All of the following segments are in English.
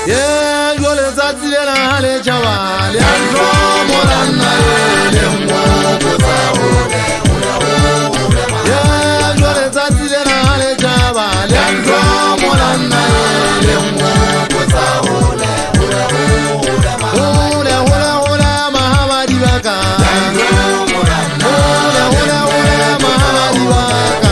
Yeah, go letsatsi le na le tjhaba le antlo morana le mo botsa hole. Yeah, go letsatsi le na le tjhaba le antlo morana le mo botsa hole. Hole hole hole mahabadi baka. Hole hole hole mahabadi baka.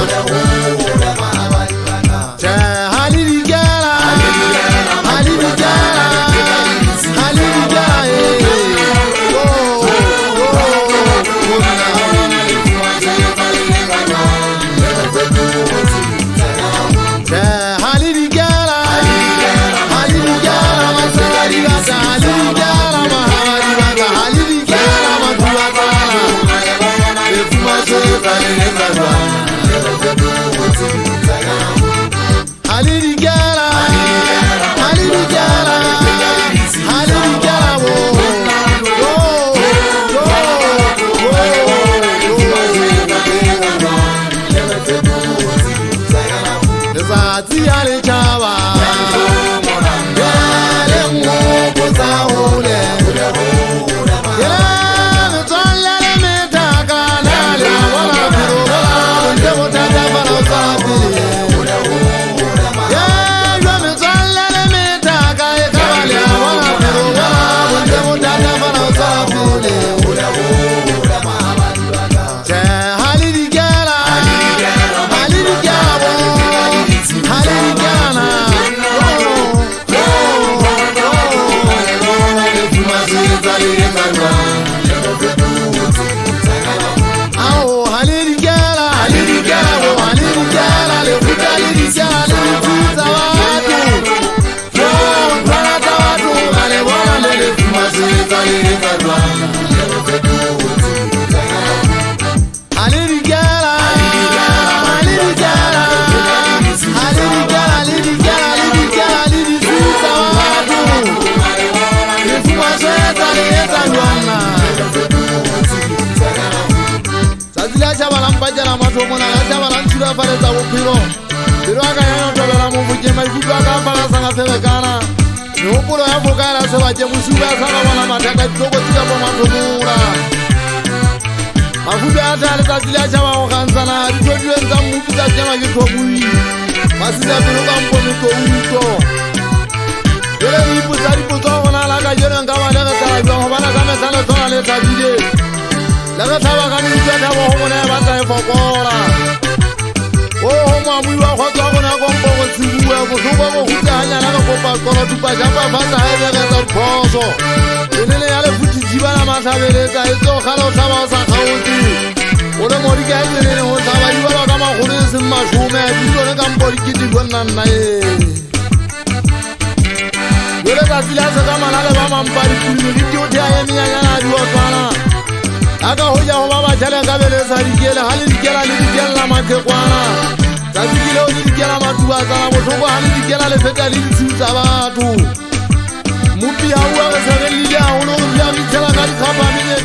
Fareza bophelo pelo ka ya tolela mo bokema ikutlwa ka fala sanga felekana ne hopolo ya fokala se batje mosuba sa ba bona mathaka tsoko tsika bo mathomura mafuda a tale tsa tsile a tshaba go gantsana di tshodiweng tsa mmupi tsa tsema ke thobui masisa pelo ka mpo metso uto jele di putsa di putsa gona la ka jele nka ba le ka tsala jwa go bana ka mesana tsona le tabile la ka thaba ka di tswa thabo go bona ba tsa e fokola. Oh, mami wa khotsa bona kompo go tsibuwa go soba go hutanya la go pa kolo tupa jamba basa haele ga tsa phoso le ya le futhi jibana mathabeletsa e tso khalo thaba sa khauti o le mori ka ile le ho thaba di ba ka magolo se mashume di le ka mpori kiti go nna nna le ka tsila se ka mana le ba mampari kuli di di o dia ye nya nya di o tsana aka hoja ho baba jale ka bele sa dikela hali dikela le dikela mathekwana tsa dikela le dikela matuba tsa botlhoko hali dikela le feta le ditsa batho mupi ha wa ga se le ya ho no ya ditela ka dikgapa mene